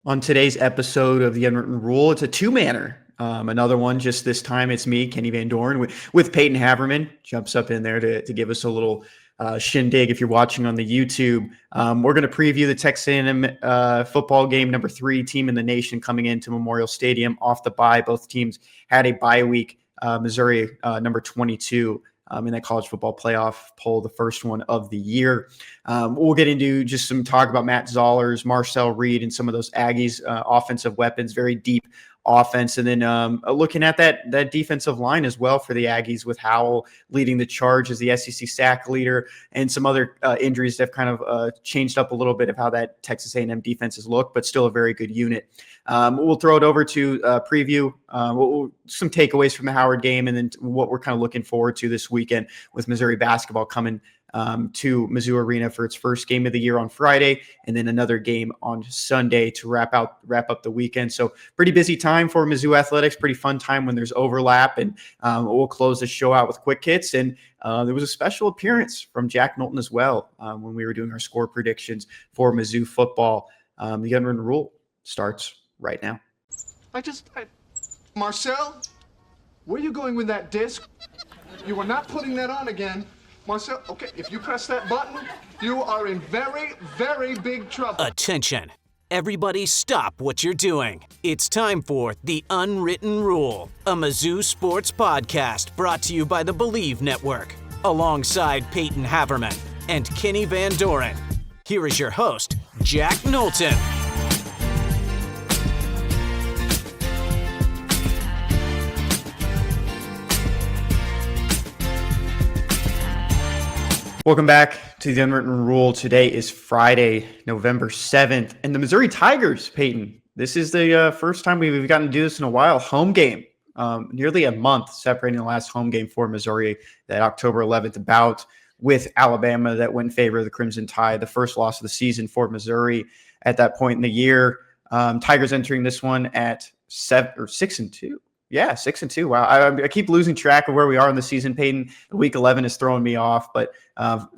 On today's episode of The Unwritten Rule, it's a two-manner. Another one, just this time, it's me, Kenny Van Doren, with Payton Haverman. Jumps up in there to give us a little shindig if you're watching on the YouTube. We're going to preview the Texas A&M football game, number 3 team in the nation coming into Memorial Stadium off the bye. Both teams had a bye week. Missouri, number 22. In that college football playoff poll, the first one of the year. We'll get into just some talk about Matt Zollers, Marcel Reed, and some of those Aggies offensive weapons, very deep offense. And then looking at that defensive line as well for the Aggies, with Howell leading the charge as the SEC sack leader, and some other injuries that have kind of changed up a little bit of how that Texas A&M defenses look, but still a very good unit. We'll throw it over to preview some takeaways from the Howard game, and then what we're kind of looking forward to this weekend with Missouri basketball coming to Mizzou Arena for its first game of the year on Friday, and then another game on Sunday to wrap up the weekend. So pretty busy time for Mizzou athletics, pretty fun time when there's overlap, and we'll close the show out with quick hits. And there was a special appearance from Jack Knowlton as well when we were doing our score predictions for Mizzou football. The Unwritten Rule starts right now. Marcel, where are you going with that disc? You are not putting that on again. Marcel, okay, if you press that button, you are in very, very big trouble. Attention. Everybody stop what you're doing. It's time for The Unwritten Rule, a Mizzou sports podcast brought to you by the Believe Network, alongside Payton Haverman and Kenny Van Doren. Here is your host, Jack Knowlton. Welcome back to The Unwritten Rule. Today is Friday, November 7th, and the Missouri Tigers, Payton. This is the first time we've gotten to do this in a while. Home game, nearly a month separating the last home game for Missouri, that October 11th bout with Alabama that went in favor of the Crimson Tide, the first loss of the season for Missouri at that point in the year. Tigers entering this one at 6-2. Yeah, 6-2. Wow. I keep losing track of where we are in the season, Payton. Week 11 is throwing me off, but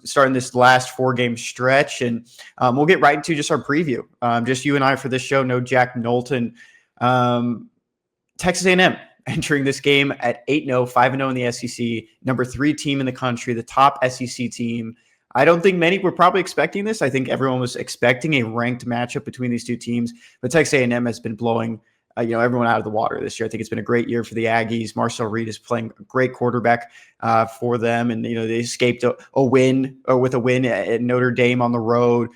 starting this last 4-game stretch, and we'll get right into just our preview. Just you and I for this show, no Jack Knowlton. Texas A&M entering this game at 8-0, 5-0 in the SEC, number 3 team in the country, the top SEC team. I don't think many were probably expecting this. I think everyone was expecting a ranked matchup between these two teams, but Texas A&M has been blowing everyone out of the water this year. I think it's been a great year for the Aggies. Marcel Reed is playing a great quarterback for them. And, they escaped a win with a win at Notre Dame on the road,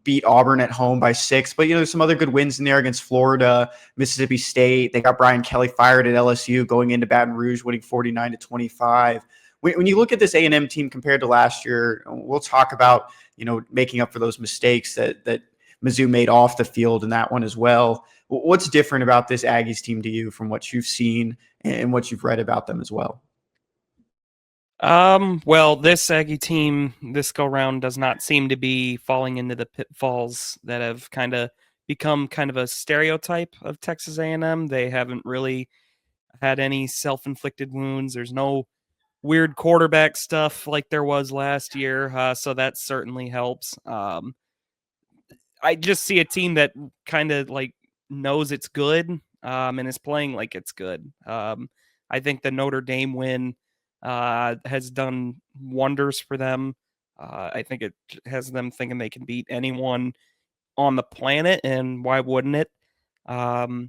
beat Auburn at home by 6. But, there's some other good wins in there against Florida, Mississippi State. They got Brian Kelly fired at LSU going into Baton Rouge, winning 49-25. When you look at this A&M team compared to last year, we'll talk about, making up for those mistakes that Mizzou made off the field in that one as well. What's different about this Aggies team to you from what you've seen and what you've read about them as well? Well, this Aggie team this go round does not seem to be falling into the pitfalls that have kind of become kind of a stereotype of Texas A&M. They haven't really had any self-inflicted wounds. There's no weird quarterback stuff like there was last year, so that certainly helps. I just see a team that kind of knows it's good and is playing like it's good. I think the Notre Dame win has done wonders for them. I think it has them thinking they can beat anyone on the planet, and why wouldn't it? I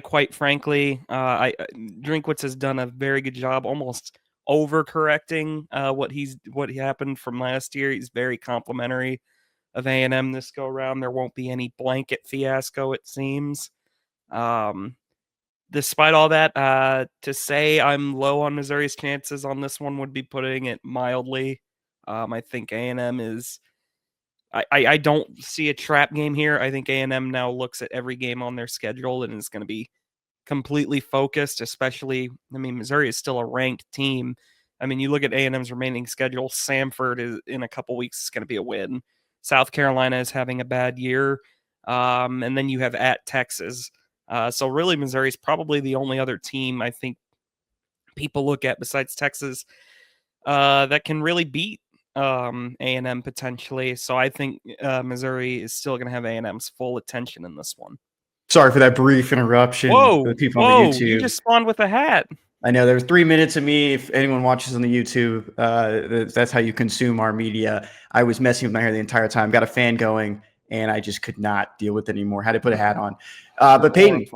quite frankly, Drinkwitz has done a very good job almost overcorrecting what happened from last year. He's very complimentary of A&M this go around. There won't be any blanket fiasco, it seems. Despite all that, to say I'm low on Missouri's chances on this one would be putting it mildly. I think A&M is... I don't see a trap game here. I think A&M now looks at every game on their schedule and is going to be completely focused, especially... Missouri is still a ranked team. You look at A&M's remaining schedule, Samford is in a couple weeks is going to be a win. South Carolina is having a bad year. And then you have at Texas. So really Missouri is probably the only other team I think people look at besides Texas that can really beat A&M potentially. So I think Missouri is still going to have A&M's full attention in this one. Sorry for that brief interruption for the people on the YouTube. You just spawned with a hat. I know there was 3 minutes of me. If anyone watches on the YouTube, that's how you consume our media. I was messing with my hair the entire time, got a fan going, and I just could not deal with it anymore. Had to put a hat on. But Payton,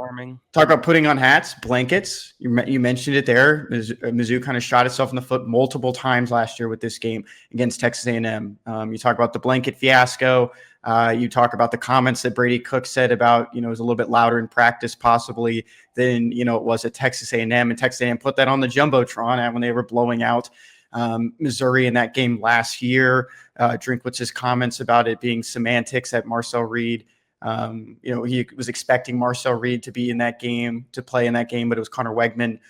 talk about putting on hats, blankets. You mentioned it there. Mizzou kind of shot itself in the foot multiple times last year with this game against Texas A&M. You talk about the blanket fiasco. You talk about the comments that Brady Cook said about, it was a little bit louder in practice possibly than, it was at Texas A&M. And Texas A&M put that on the Jumbotron when they were blowing out Missouri in that game last year. Drinkwitz's comments about it being semantics at Marcel Reed. He was expecting Marcel Reed to be in that game, to play in that game, but it was Connor Wegman.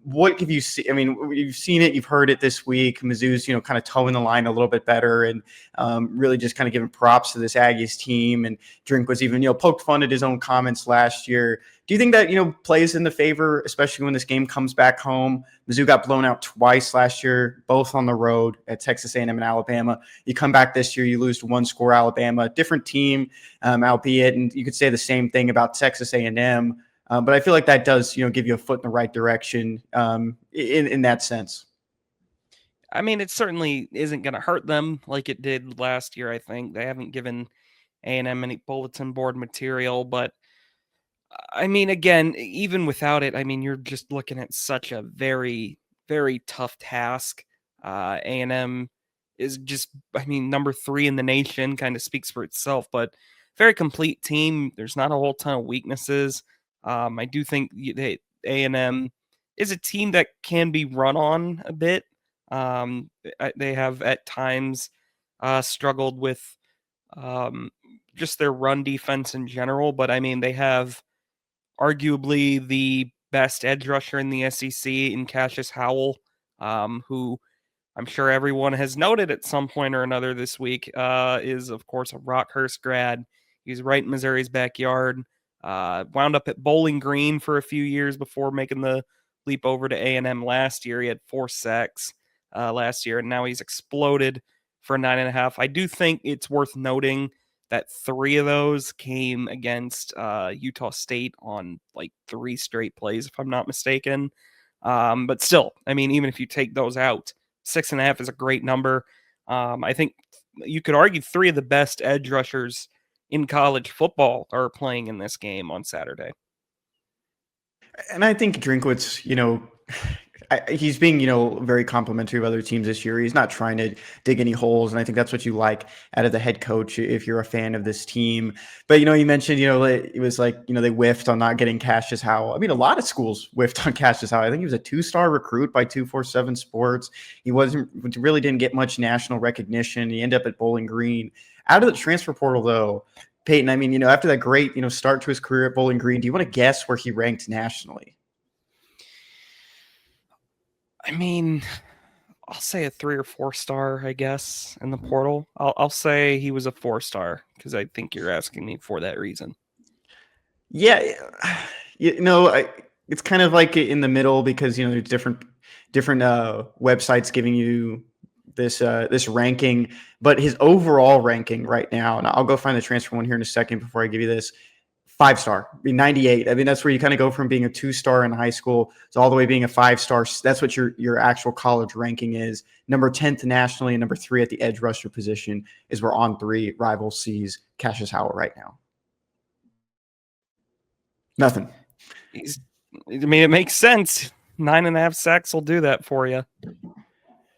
What have you seen? I mean, you've seen it, you've heard it this week. Mizzou's, kind of towing the line a little bit better and really just kind of giving props to this Aggies team. And Drinkwitz even, poked fun at his own comments last year. Do you think that, plays in the favor, especially when this game comes back home? Mizzou got blown out twice last year, both on the road at Texas A&M and Alabama. You come back this year, you lose to one score Alabama, different team, albeit, and you could say the same thing about Texas A&M. But I feel like that does, give you a foot in the right direction in that sense. I mean, it certainly isn't going to hurt them like it did last year, I think. They haven't given A&M any bulletin board material. But, I mean, again, even without it, I mean, you're just looking at such a very, very tough task. A&M is just, I mean, number 3 in the nation, kind of speaks for itself. But very complete team. There's not a whole ton of weaknesses. I do think A&M is a team that can be run on a bit. They have at times struggled with just their run defense in general, but I mean, they have arguably the best edge rusher in the SEC in Cashius Howell, who I'm sure everyone has noted at some point or another this week is, of course, a Rockhurst grad. He's right in Missouri's backyard. Wound up at Bowling Green for a few years before making the leap over to A&M last year. He had 4 sacks last year, and now he's exploded for 9.5. I do think it's worth noting that 3 of those came against Utah State on like 3 straight plays, if I'm not mistaken. But still, I mean, even if you take those out, 6.5 is a great number. I think you could argue 3 of the best edge rushers in college football are playing in this game on Saturday. And I think Drinkwitz, he's being, very complimentary of other teams this year. He's not trying to dig any holes. And I think that's what you like out of the head coach if you're a fan of this team. But, you mentioned, it was like, they whiffed on not getting Cashius Howell. I mean, a lot of schools whiffed on Cashius Howell. I think he was a 2-star recruit by 247 Sports. He really didn't get much national recognition. He ended up at Bowling Green. Out of the transfer portal, though, Payton, I mean, after that great, start to his career at Bowling Green, do you want to guess where he ranked nationally? I mean, I'll say a 3 or 4 star, I guess, in the portal. I'll say he was a 4-star because I think you're asking me for that reason. Yeah, it's kind of like in the middle because there's different websites giving you this ranking, but his overall ranking right now, and I'll go find the transfer one here in a second before I give you this, 5-star, 98. I mean, that's where you kind of go from being a 2-star in high school to all the way being a 5-star. That's what your actual college ranking is. Number 10th nationally and number 3 at the edge rusher position is where On3 rival sees Cashius Howell right now. Nothing. I mean, it makes sense. 9.5 sacks will do that for you.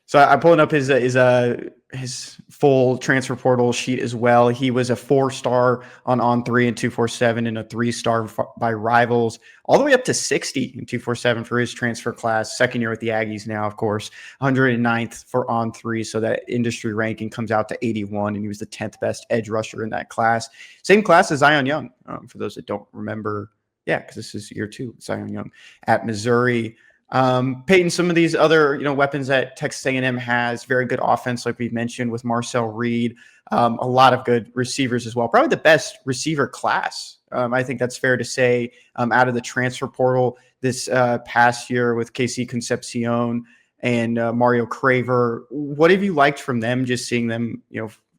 So I'm pulling up his full transfer portal sheet as well. He was a 4-star on On3 and 247 and a 3-star by Rivals, all the way up to 60 in 247 for his transfer class. Second year with the Aggies now, of course. 109th for On3, so that industry ranking comes out to 81, and he was the 10th best edge rusher in that class. Same class as Zion Young, for those that don't remember. Yeah, because this is year 2, Zion Young at Missouri. Payton, some of these other, weapons that Texas A&M has, very good offense, like we mentioned with Marcel Reed, a lot of good receivers as well. Probably the best receiver class. I think that's fair to say, out of the transfer portal this past year with KC Concepcion and Mario Craver. What have you liked from them? Just seeing them,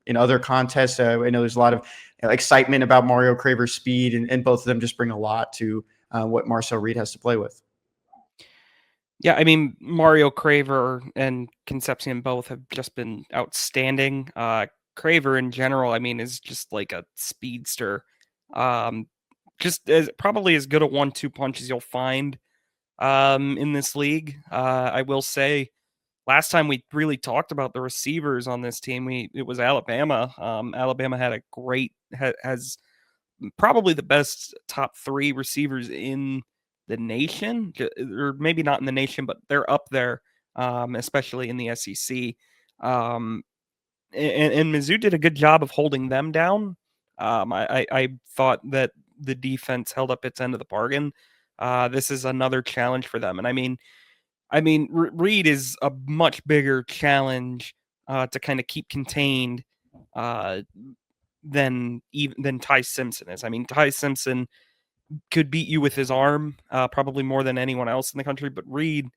in other contests. I know there's a lot of excitement about Mario Craver's speed, and both of them just bring a lot to what Marcel Reed has to play with. Yeah, I mean, Mario Craver and Concepcion both have just been outstanding. Craver in general, I mean, is just like a speedster. Just probably as good a 1-2 punch as you'll find in this league. I will say, last time we really talked about the receivers on this team, it was Alabama. Alabama had has probably the best top 3 receivers in the nation, or maybe not in the nation, but they're up there, especially in the SEC. And Mizzou did a good job of holding them down. I thought that the defense held up its end of the bargain. This is another challenge for them, and I mean, Reed is a much bigger challenge to kind of keep contained than Ty Simpson is. I mean, Ty Simpson could beat you with his arm, probably more than anyone else in the country. But Reed,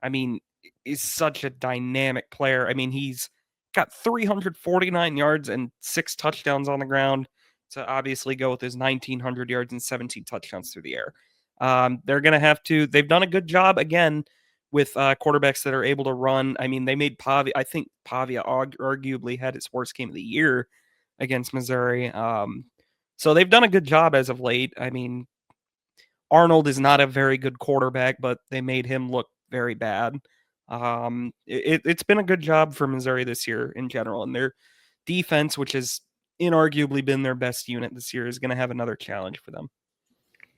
I mean, is such a dynamic player. I mean, he's got 349 yards and 6 touchdowns on the ground to obviously go with his 1,900 yards and 17 touchdowns through the air. They're going to have to. They've done a good job again with quarterbacks that are able to run. I mean, they made Pavia. I think Pavia arguably had its worst game of the year against Missouri. So they've done a good job as of late. I mean, Arnold is not a very good quarterback, but they made him look very bad. It's been a good job for Missouri this year in general, and their defense, which has inarguably been their best unit this year, is going to have another challenge for them.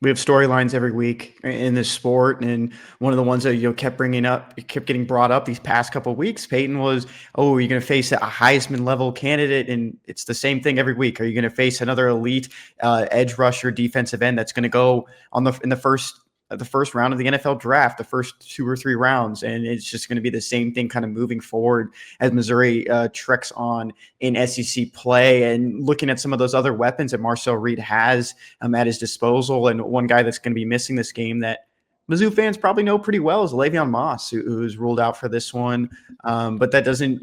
We have storylines every week in this sport, and one of the ones that kept getting brought up these past couple of weeks. Payton was, "Oh, you're going to face a Heisman level candidate," and it's the same thing every week. Are you going to face another elite edge rusher, defensive end that's going to go in the first round of the NFL draft, the first 2 or 3 rounds, and it's just going to be the same thing kind of moving forward as Missouri treks on in SEC play, and looking at some of those other weapons that Marcel Reed has at his disposal. And one guy that's going to be missing this game that Mizzou fans probably know pretty well is Le'Veon Moss, who's ruled out for this one. But that doesn't,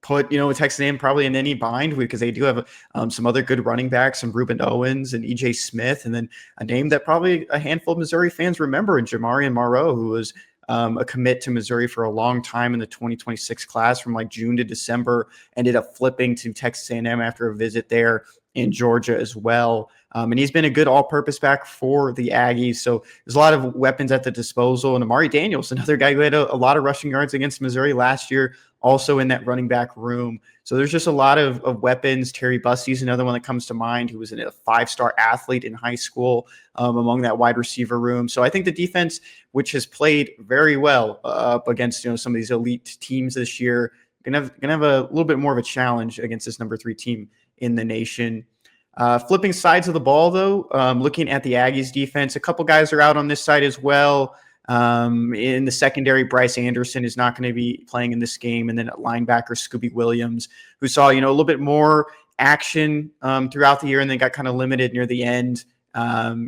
put Texas A&M probably in any bind, because they do have some other good running backs, some Reuben Owens and EJ Smith, and then a name that probably a handful of Missouri fans remember, in Jamarian Marreau, who was a commit to Missouri for a long time in the 2026 class from like June to December, ended up flipping to Texas A&M after a visit there in Georgia as well. And he's been a good all-purpose back for the Aggies. So there's a lot of weapons at the disposal. And Amari Daniels, another guy who had a lot of rushing yards against Missouri last year, also in that running back room. So there's just a lot of weapons. Terry Bussey's another one that comes to mind, who was a 5-star athlete in high school among that wide receiver room. So I think the defense, which has played very well up against some of these elite teams this year, gonna have a little bit more of a challenge against this number 3 team in the nation. Flipping sides of the ball, though, looking at the Aggies defense, a couple guys are out on this side as well. In the secondary, Bryce Anderson is not going to be playing in this game. And then at linebacker, Scooby Williams, who saw, a little bit more action throughout the year and then got kind of limited near the end.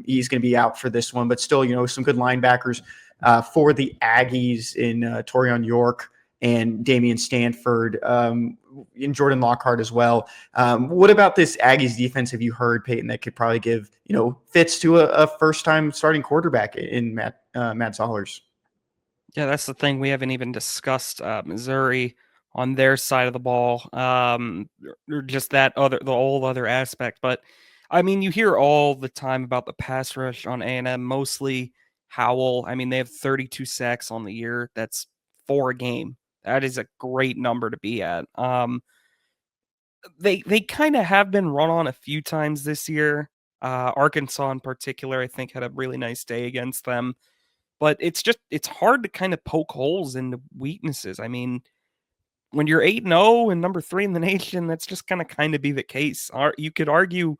He's going to be out for this one, but still, some good linebackers for the Aggies in Torian York and Damian Stanford, and Jordan Lockhart as well. What about this Aggies defense have you heard, Payton, that could probably give, fits to a first-time starting quarterback in Matt Zollers? Yeah, that's the thing. We haven't even discussed Missouri on their side of the ball, or just the whole other aspect. But, I mean, you hear all the time about the pass rush on A&M, mostly Howell. I mean, they have 32 sacks on the year. That's 4 a game. That is a great number to be at. They kind of have been run on a few times this year. Arkansas in particular, I think, had a really nice day against them. But it's hard to kind of poke holes into weaknesses. I mean, when you're 8-0 and number 3 in the nation, that's just going to kind of be the case. You could argue,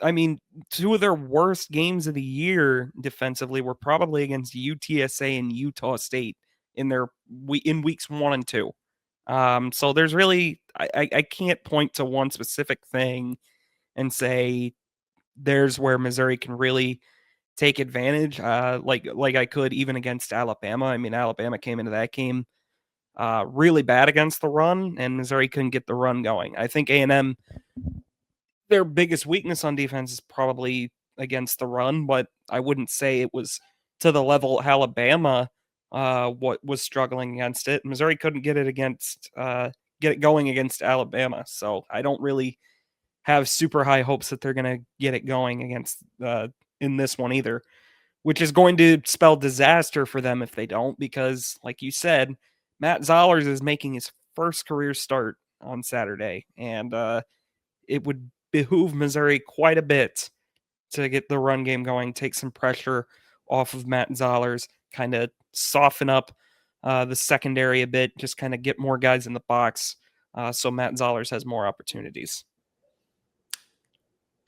I mean, 2 of their worst games of the year defensively were probably against UTSA and Utah State in weeks 1 and 2. So there's really, I can't point to one specific thing and say there's where Missouri can really take advantage, like I could even against Alabama. I mean, Alabama came into that game really bad against the run, and Missouri couldn't get the run going. I think A&M, their biggest weakness on defense is probably against the run, but I wouldn't say it was to the level Alabama what was struggling against it. Missouri couldn't get it going against Alabama, so I don't really have super high hopes that they're going to get it going against in this one either, which is going to spell disaster for them if they don't, because like you said, Matt Zollers is making his first career start on Saturday, and it would behoove Missouri quite a bit to get the run game going, take some pressure off of Matt Zollers, kind of soften up the secondary a bit, just kind of get more guys in the box so Matt Zollers has more opportunities.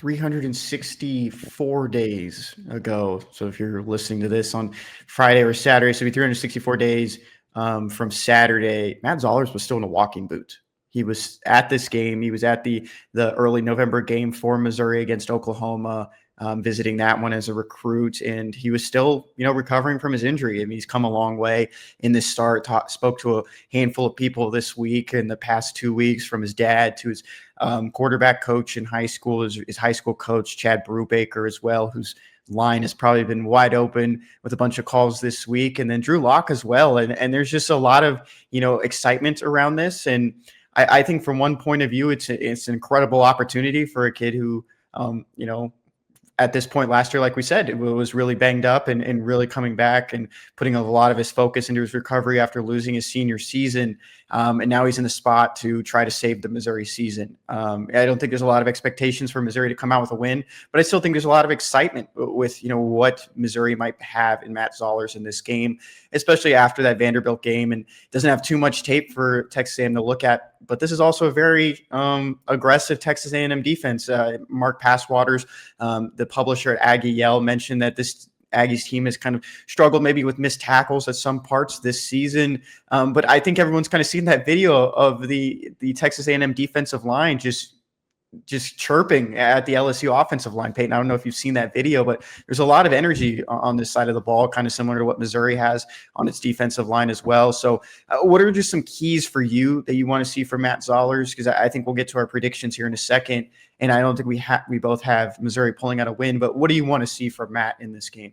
364 days ago. So if you're listening to this on Friday or Saturday, so it'll be 364 days from Saturday, Matt Zollers was still in a walking boot. He was at this game. He was at the early November game for Missouri against Oklahoma, visiting that one as a recruit, and he was still, recovering from his injury. I mean, he's come a long way in this start. Spoke to a handful of people this week in the past 2 weeks, from his dad to his quarterback coach in high school, his high school coach, Chad Brubaker, as well, whose line has probably been wide open with a bunch of calls this week, and then Drew Lock as well. And there's just a lot of, excitement around this. And I think from one point of view, it's an incredible opportunity for a kid who, at this point last year, like we said, it was really banged up and really coming back and putting a lot of his focus into his recovery after losing his senior season. And now he's in the spot to try to save the Missouri season. I don't think there's a lot of expectations for Missouri to come out with a win, but I still think there's a lot of excitement with, what Missouri might have in Matt Zollers in this game, especially after that Vanderbilt game, and doesn't have too much tape for Texas A&M to look at. But this is also a very aggressive Texas A&M defense. Mark Passwaters, the publisher at Aggie Yell, mentioned that this Aggies team has kind of struggled maybe with missed tackles at some parts this season. But I think everyone's kind of seen that video of the Texas A&M defensive line just chirping at the LSU offensive line. Payton, I don't know if you've seen that video, but there's a lot of energy on this side of the ball, kind of similar to what Missouri has on its defensive line as well. So what are just some keys for you that you want to see from Matt Zollers? Because I think we'll get to our predictions here in a second, and I don't think we both have Missouri pulling out a win, but what do you want to see from Matt in this game?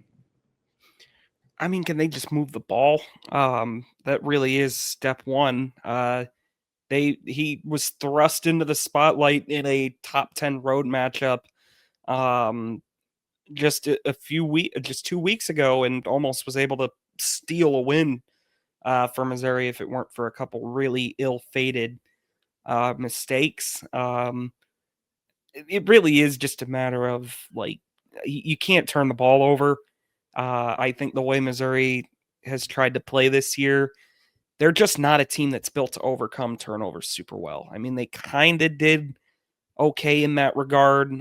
I mean, can they just move the ball? That really is step one. He was thrust into the spotlight in a top 10 road matchup just 2 weeks ago, and almost was able to steal a win for Missouri if it weren't for a couple really ill-fated mistakes. It really is just a matter of, you can't turn the ball over. I think the way Missouri has tried to play this year, they're just not a team that's built to overcome turnovers super well. I mean, they kind of did okay in that regard.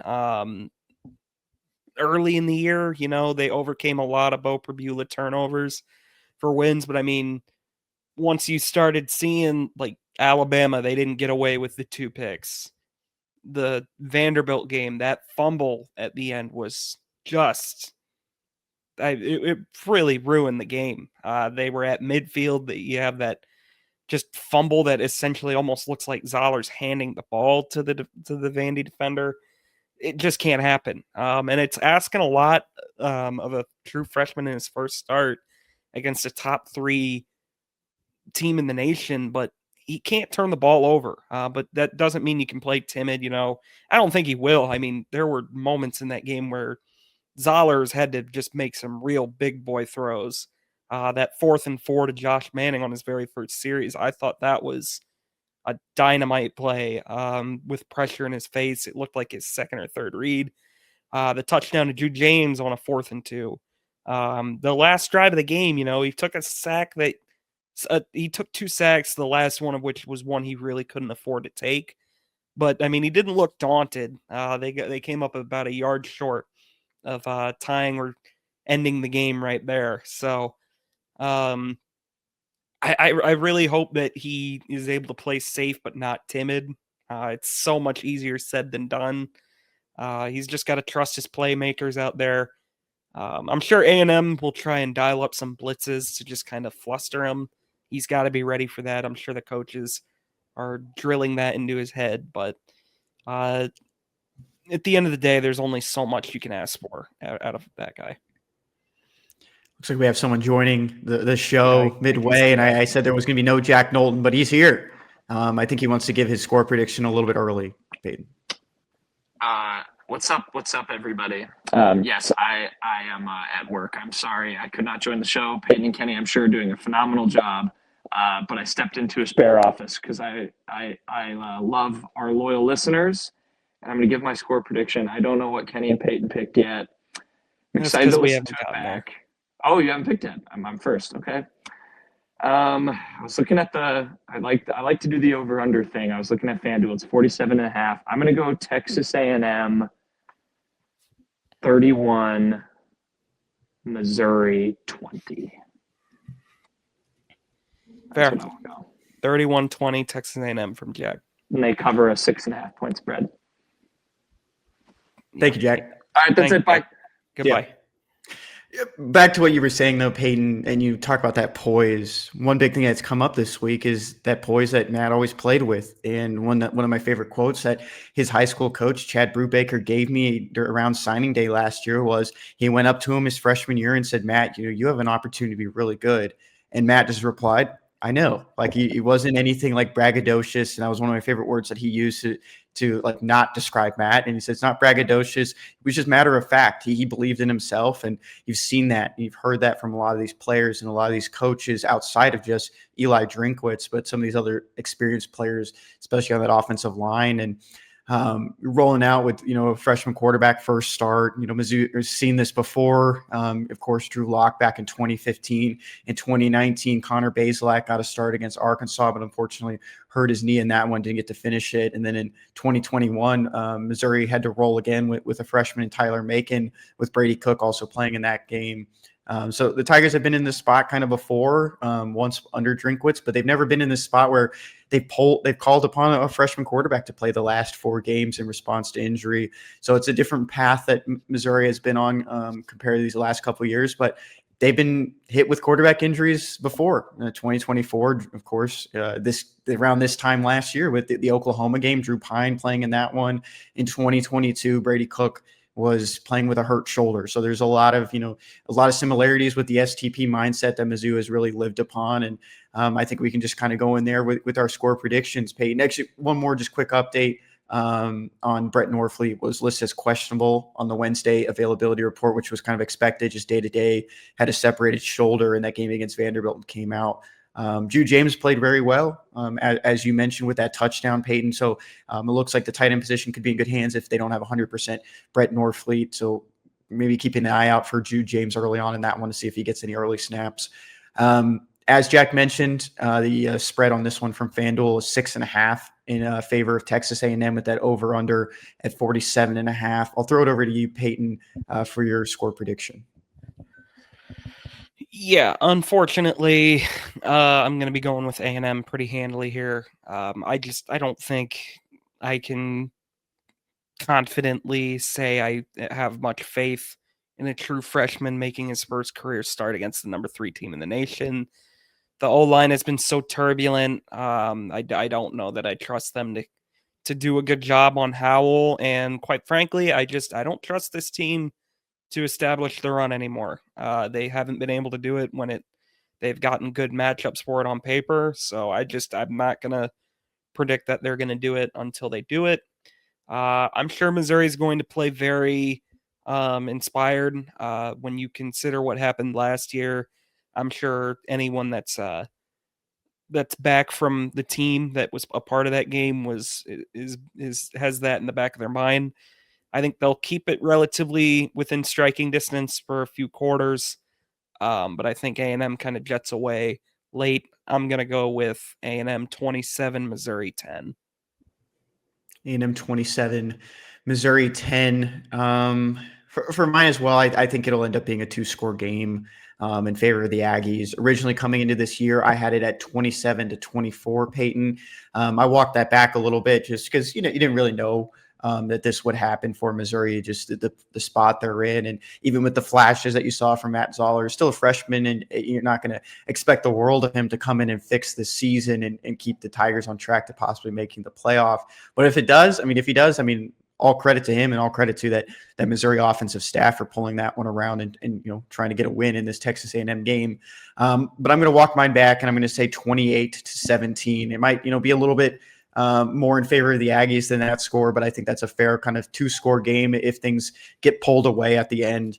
Early in the year, they overcame a lot of Bo Prabula turnovers for wins. But I mean, once you started seeing Alabama, they didn't get away with the 2 picks. The Vanderbilt game, that fumble at the end was just... it really ruined the game. They were at midfield. That you have that just fumble that essentially almost looks like Zollers handing the ball to the Vandy defender. It just can't happen. And it's asking a lot of a true freshman in his first start against a top 3 team in the nation, but he can't turn the ball over. But that doesn't mean you can play timid. I don't think he will. I mean, there were moments in that game where Zollers had to just make some real big boy throws. That 4th and 4 to Josh Manning on his very first series, I thought that was a dynamite play with pressure in his face. It looked like his second or third read. The touchdown to Drew James on a 4th and 2. The last drive of the game, he took a sack he took 2 sacks, the last one of which was one he really couldn't afford to take. But, I mean, he didn't look daunted. They came up about a yard short of tying or ending the game right there. So I really hope that he is able to play safe but not timid. It's so much easier said than done. He's just got to trust his playmakers out there. I'm sure A&M will try and dial up some blitzes to just kind of fluster him. He's got to be ready for that. I'm sure the coaches are drilling that into his head, but at the end of the day, there's only so much you can ask for out of that guy. Looks like we have someone joining the show midway, and I said there was going to be no Jack Knowlton, but he's here. I think he wants to give his score prediction a little bit early, Payton. What's up? What's up, everybody? Yes, I am at work. I'm sorry I could not join the show. Payton and Kenny, I'm sure, are doing a phenomenal job. But I stepped into a spare office because I love our loyal listeners. And I'm going to give my score prediction. I don't know what Kenny and Payton picked yet. I'm excited to listen to it back. Oh, you haven't picked yet? I'm first. Okay. I was looking at I like to do the over-under thing. I was looking at FanDuel. It's 47.5. I'm going to go Texas A&M 31, Missouri 20. Fair. 31-20 Texas A&M from Jack. And they cover a 6.5 point spread. Thank you, Jack. All right, that's it. Bye. Goodbye. Yeah. Back to what you were saying, though, Payton, and you talk about that poise. One big thing that's come up this week is that poise that Matt always played with. And one of my favorite quotes that his high school coach, Chad Brubaker, gave me around signing day last year was he went up to him his freshman year and said, Matt, you have an opportunity to be really good. And Matt just replied, I know. Like he wasn't anything like braggadocious. And that was one of my favorite words that he used to like not describe Matt. And he said, it's not braggadocious. It was just matter of fact. He believed in himself. And you've seen that. You've heard that from a lot of these players and a lot of these coaches outside of just Eli Drinkwitz, but some of these other experienced players, especially on that offensive line. And rolling out with, a freshman quarterback first start. Mizzou has seen this before. Of course, Drew Lock back in 2015. In 2019, Connor Bazelak got a start against Arkansas, but unfortunately hurt his knee in that one, didn't get to finish it. And then in 2021, Missouri had to roll again with a freshman, Tyler Macon, with Brady Cook also playing in that game. So the Tigers have been in this spot kind of before, once under Drinkwitz, but they've never been in this spot where they've called upon a freshman quarterback to play the last 4 games in response to injury. So it's a different path that Missouri has been on compared to these last couple of years, but they've been hit with quarterback injuries before. 2024, of course, around this time last year with the Oklahoma game, Drew Pine playing in that one. In 2022, Brady Cook was playing with a hurt shoulder. So there's a lot of similarities with the STP mindset that Mizzou has really lived upon. And I think we can just kind of go in there with our score predictions. Payton, actually, one more just quick update on Brett Norfleet was listed as questionable on the Wednesday availability report, which was kind of expected, just day to day, had a separated shoulder in that game against Vanderbilt and came out. Jude James played very well, as you mentioned, with that touchdown, Payton. So it looks like the tight end position could be in good hands if they don't have 100% Brett Norfleet. So maybe keeping an eye out for Jude James early on in that one to see if he gets any early snaps. As Jack mentioned, the spread on this one from FanDuel is 6.5 in favor of Texas A&M with that over-under at 47.5. I'll throw it over to you, Payton, for your score prediction. Yeah, unfortunately, I'm going to be going with A&M pretty handily here. I don't think I can confidently say I have much faith in a true freshman making his first career start against the number 3 team in the nation. The O-line has been so turbulent. I don't know that I trust them to do a good job on Howell. And quite frankly, I don't trust this team to establish the run anymore. They haven't been able to do it when they've gotten good matchups for it on paper. So I'm not going to predict that they're going to do it until they do it. I'm sure Missouri is going to play very inspired. When you consider what happened last year, I'm sure anyone that's back from the team that was a part of that game has that in the back of their mind. I think they'll keep it relatively within striking distance for a few quarters, but I think A&M kind of jets away late. I'm going to go with A&M 27, Missouri 10. A&M 27, Missouri 10. For mine as well, I think it'll end up being a 2-score game in favor of the Aggies. Originally coming into this year, I had it at 27-24, Payton. I walked that back a little bit just because you didn't really know that this would happen for Missouri, just the spot they're in. And even with the flashes that you saw from Matt Zollers, still a freshman, and you're not going to expect the world of him to come in and fix this season and keep the Tigers on track to possibly making the playoff. But if he does, all credit to him and all credit to that Missouri offensive staff for pulling that one around and trying to get a win in this Texas A&M game. But I'm going to walk mine back, and I'm going to say 28-17. It might be a little bit more in favor of the Aggies than that score, but I think that's a fair kind of 2-score game if things get pulled away at the end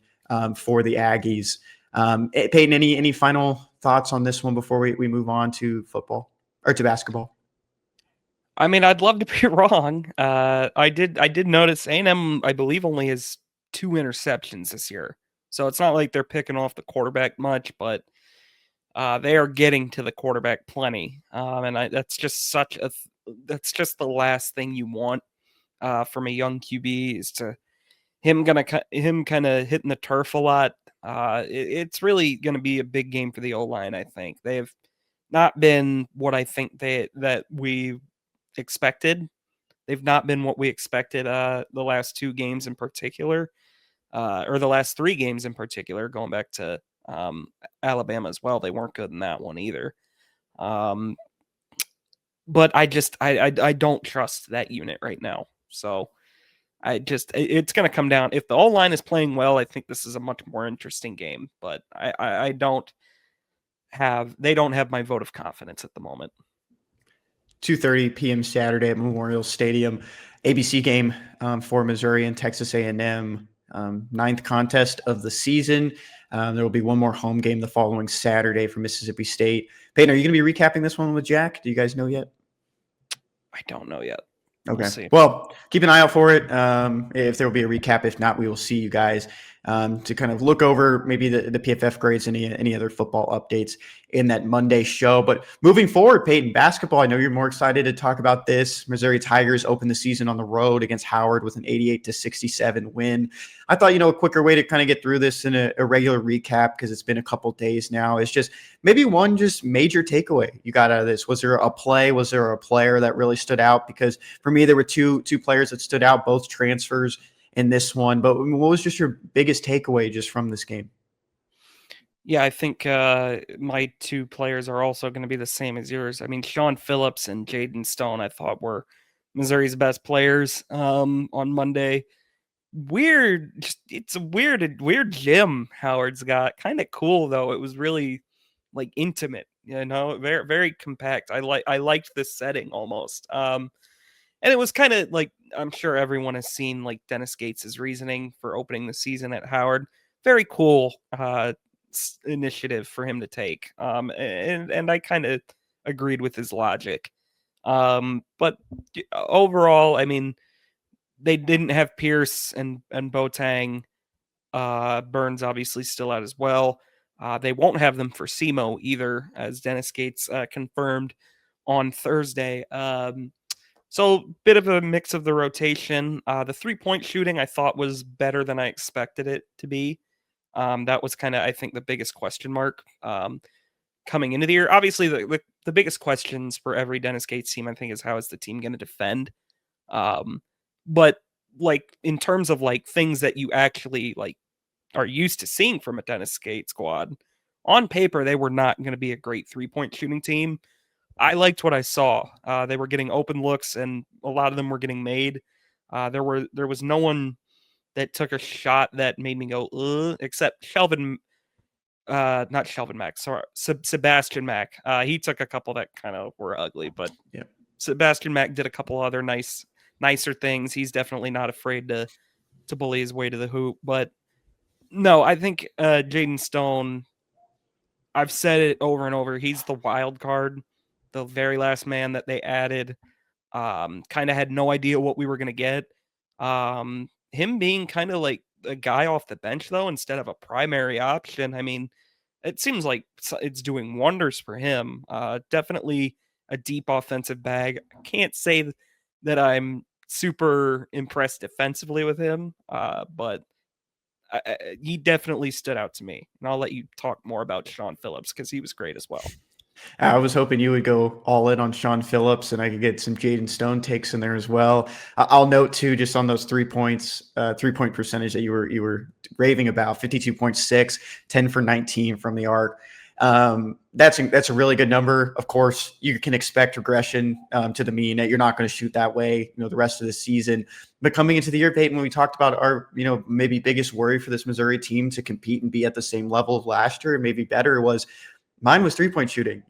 for the Aggies. Payton, any final thoughts on this one before we move on to football or to basketball? I mean, I'd love to be wrong. I did notice A&M, I believe, only has 2 interceptions this year. So it's not like they're picking off the quarterback much, but they are getting to the quarterback plenty. That's just the last thing you want from a young QB is to him kind of hitting the turf a lot. It's really going to be a big game for the O-line, I think. They have not been what I think that we expected. They've not been what we expected the last 2 games in particular, or the last 3 games in particular, going back to Alabama as well. They weren't good in that one either. But I don't trust that unit right now. So it's going to come down. If the O-line is playing well, I think this is a much more interesting game, but they don't have my vote of confidence at the moment. 2:30 p.m. Saturday at Memorial Stadium, ABC game for Missouri and Texas A&M, 9th contest of the season. There will be one more home game the following Saturday for Mississippi State. Payton, are you going to be recapping this one with Jack? Do you guys know yet? I don't know yet. Okay. Well, keep an eye out for it. If there will be a recap. If not, we will see you guys to kind of look over maybe the PFF grades, any other football updates in that Monday show. But moving forward, Payton, basketball, I know you're more excited to talk about this. Missouri Tigers opened the season on the road against Howard with an 88-67 win. I thought, a quicker way to kind of get through this in a regular recap, because it's been a couple days now, is just maybe one just major takeaway you got out of this. Was there a play? Was there a player that really stood out? Because for me, there were two players that stood out, both transfers in this one. But what was just your biggest takeaway just from this game? Yeah, I think my 2 players are also going to be the same as yours. I mean, Sean Phillips and Jaden Stone, I thought were Missouri's best players on Monday. It's a weird gym Howard's got. Kind of cool though. It was really like intimate, very very compact. I liked this setting almost. And it was kind of like, I'm sure everyone has seen like Dennis Gates' reasoning for opening the season at Howard. Very cool initiative for him to take. And I kind of agreed with his logic. But overall, I mean, they didn't have Pierce and Boateng. Burns obviously still out as well. They won't have them for SEMO either, as Dennis Gates confirmed on Thursday. So bit of a mix of the rotation. The 3-point shooting I thought was better than I expected it to be. That was kind of, I think, the biggest question mark coming into the year. Obviously, the biggest questions for every Dennis Gates team, I think, is how is the team going to defend? But like in terms of like things that you actually like are used to seeing from a Dennis Gates squad, on paper they were not going to be a great 3-point shooting team. I liked what I saw. They were getting open looks, and a lot of them were getting made. There was no one that took a shot that made me go, except Sebastian Mack. He took a couple that kind of were ugly, but yeah. Sebastian Mack did a couple other nicer things. He's definitely not afraid to bully his way to the hoop. But no, I think Jaden Stone, I've said it over and over, he's the wild card, the very last man that they added. Kind of had no idea what we were going to get. Him being kind of like a guy off the bench, though, instead of a primary option, I mean, it seems like it's doing wonders for him. Definitely a deep offensive bag. I can't say that I'm super impressed defensively with him, but he definitely stood out to me. And I'll let you talk more about Sean Phillips because he was great as well. I was hoping you would go all in on Sean Phillips, and I could get some Jaden Stone takes in there as well. I'll note too, just on those 3-point percentage that you were raving about, 52.6, 10 for 19 from the arc. That's a really good number. Of course, you can expect regression to the mean. You're not going to shoot that way, the rest of the season. But coming into the year, Peyton, when we talked about our, maybe biggest worry for this Missouri team to compete and be at the same level of last year, maybe better, was mine was 3-point shooting.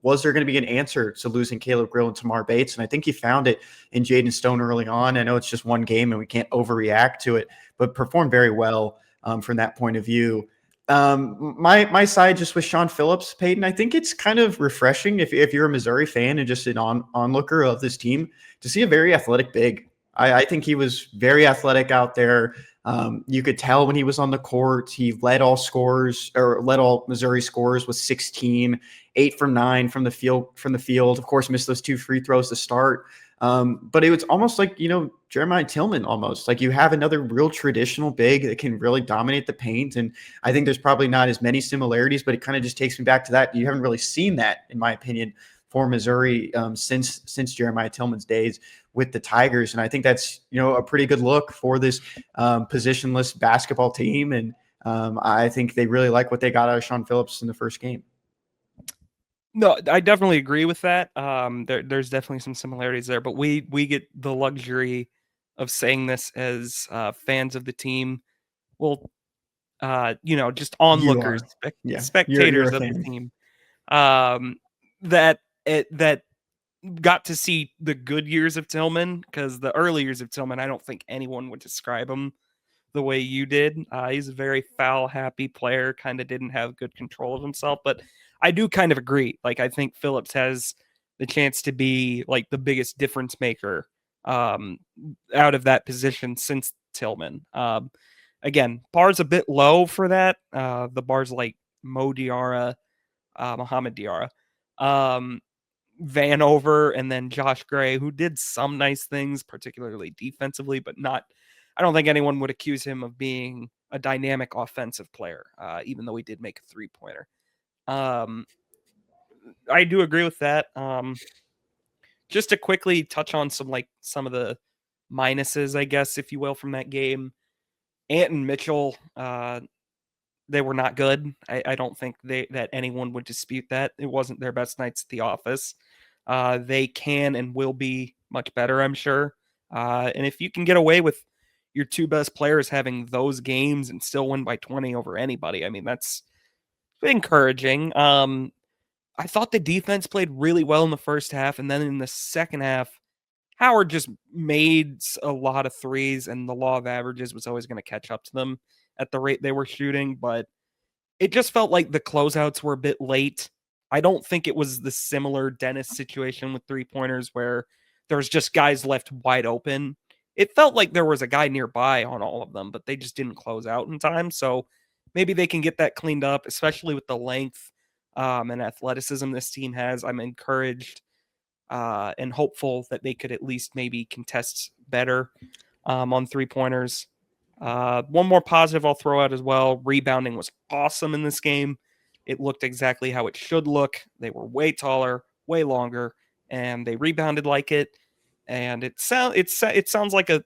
Was there going to be an answer to losing Caleb Grill and Tamar Bates? And I think he found it in Jaden Stone early on. I know it's just one game and we can't overreact to it, but performed very well from that point of view. My side just with Sean Phillips, Peyton, I think it's kind of refreshing if you're a Missouri fan and just an onlooker of this team to see a very athletic big. I think he was very athletic out there. You could tell when he was on the court, he led all Missouri scorers with 16, 8 from 9 from the field. Of course, missed those 2 free throws to start. But it was almost like, Jeremiah Tillman, almost like you have another real traditional big that can really dominate the paint. And I think there's probably not as many similarities, but it kind of just takes me back to that. You haven't really seen that, in my opinion, for Missouri since Jeremiah Tillman's days with the Tigers. And I think that's, a pretty good look for this positionless basketball team. And I think they really like what they got out of Sean Phillips in the first game. No, I definitely agree with that. There's definitely some similarities there, but we get the luxury of saying this as fans of the team. Well, just onlookers, spectators of the team, that got to see the good years of Tillman, because the early years of Tillman, I don't think anyone would describe him the way you did. He's a very foul-happy player, kind of didn't have good control of himself, but I do kind of agree. Like, I think Phillips has the chance to be like the biggest difference maker out of that position since Tillman. Again, bar's a bit low for that. The bar's like Mo Diarra, Muhammad Diarra, Vanover, and then Josh Gray, who did some nice things, particularly defensively, but not. I don't think anyone would accuse him of being a dynamic offensive player, even though he did make a 3-pointer. I do agree with that. Just to quickly touch on some of the minuses, I guess, if you will, from that game. Ant and Mitchell, they were not good. I don't think that anyone would dispute that. It wasn't their best nights at the office. They can and will be much better, I'm sure. And if you can get away with your 2 best players having those games and still win by 20 over anybody, I mean, that's encouraging. I thought the defense played really well in the first half, and then in the second half, Howard just made a lot of threes, and the law of averages was always going to catch up to them at the rate they were shooting, but it just felt like the closeouts were a bit late. I don't think it was the similar Dennis situation with 3-pointers where there was just guys left wide open. It felt like there was a guy nearby on all of them, but they just didn't close out in time. So maybe they can get that cleaned up, especially with the length and athleticism this team has. I'm encouraged and hopeful that they could at least maybe contest better on 3-pointers. One more positive I'll throw out as well. Rebounding was awesome in this game. It looked exactly how it should look. They were way taller, way longer, and they rebounded like it. And it sounds like a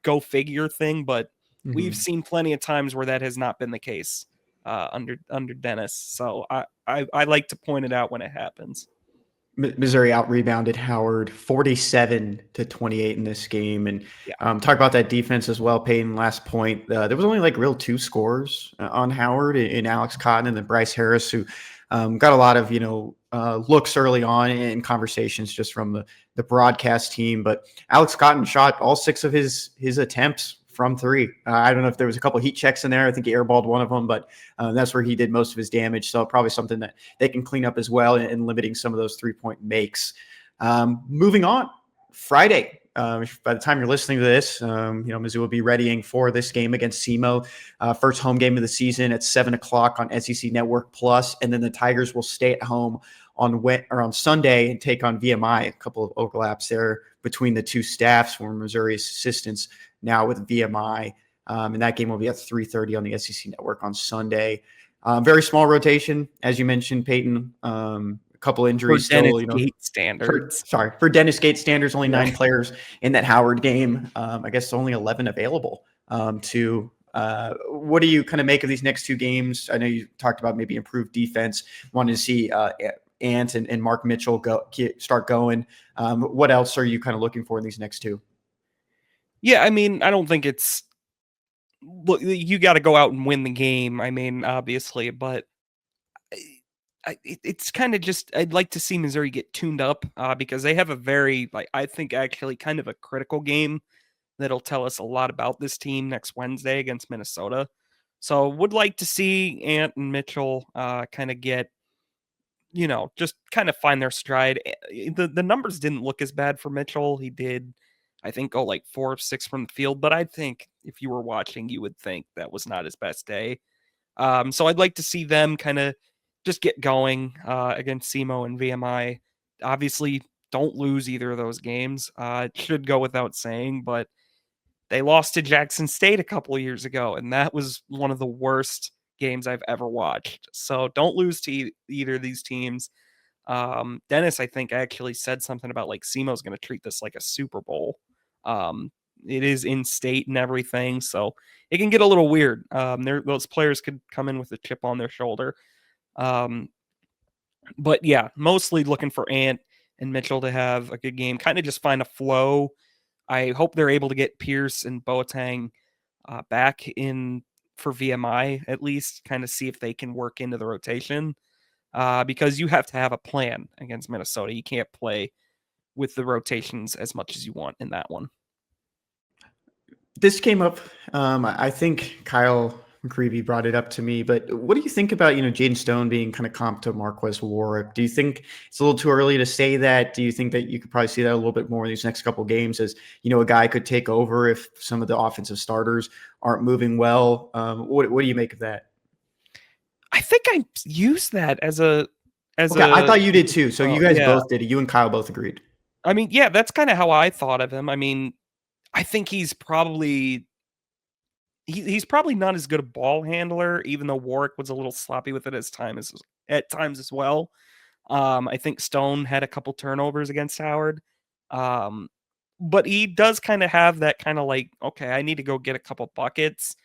go figure thing, but we've seen plenty of times where that has not been the case under Dennis. So I like to point it out when it happens. Missouri out-rebounded Howard 47-28 in this game. And talk about that defense as well, Peyton, last point. There was only real 2 scores on Howard in Alex Cotton and then Bryce Harris, who got a lot of, looks early on in conversations just from the broadcast team. But Alex Cotton shot all 6 of his attempts from 3. I don't know if there was a couple of heat checks in there. I think he airballed one of them, but that's where he did most of his damage. So probably something that they can clean up as well in limiting some of those 3-point makes. Moving on, Friday. By the time you're listening to this, Mizzou will be readying for this game against SEMO. First home game of the season at 7:00 on SEC Network Plus, and then the Tigers will stay at home on Sunday and take on VMI. A couple of overlaps there between the 2 staffs, where Missouri's assistants now with VMI, and that game will be at 3:30 on the SEC Network on Sunday. Very small rotation, as you mentioned, Peyton. couple For injuries Dennis still. Gate standards. For Dennis Gate standards, only Yeah. 9 players in that Howard game. I guess only 11 available. What do you kind of make of these next 2 games? I know you talked about maybe improved defense. Wanted to see Ant and Mark Mitchell start going. What else are you kind of looking for in these next 2? Yeah, I mean, I don't think it's look. You got to go out and win the game. I mean, obviously, but it's kind of just I'd like to see Missouri get tuned up because they have a very I think actually kind of a critical game that'll tell us a lot about this team next Wednesday against Minnesota. So would like to see Ant and Mitchell kind of get just kind of find their stride. The numbers didn't look as bad for Mitchell. He did, I think, go like 4 of 6 from the field, but I think if you were watching, you would think that was not his best day. So I'd like to see them kind of just get going against SEMO and VMI. Obviously, don't lose either of those games. It should go without saying, but they lost to Jackson State a couple of years ago, and that was one of the worst games I've ever watched. So don't lose to either of these teams. Dennis, I think, actually said something about like SEMO's going to treat this like a Super Bowl. It is in state and everything, so it can get a little weird. Those players could come in with a chip on their shoulder. But yeah, mostly looking for Ant and Mitchell to have a good game, kind of just find a flow. I hope they're able to get Pierce and Boateng back in for VMI at least, kind of see if they can work into the rotation because you have to have a plan against Minnesota. You can't play with the rotations as much as you want in that one. This came up. I think Kyle McCreevy brought it up to me, but what do you think about, Jaden Stone being kind of comped to Marquez Warwick? Do you think it's a little too early to say that? Do you think that you could probably see that a little bit more in these next couple of games as, a guy could take over if some of the offensive starters aren't moving well? What do you make of that? I think I used that as okay, I thought you did too. So you guys both did it. You and Kyle both agreed. I mean, yeah, that's kind of how I thought of him. I mean, I think he's probably not as good a ball handler, even though Warwick was a little sloppy with it at times as well. I think Stone had a couple turnovers against Howard. But he does kind of have that kind of like, okay, I need to go get a couple buckets.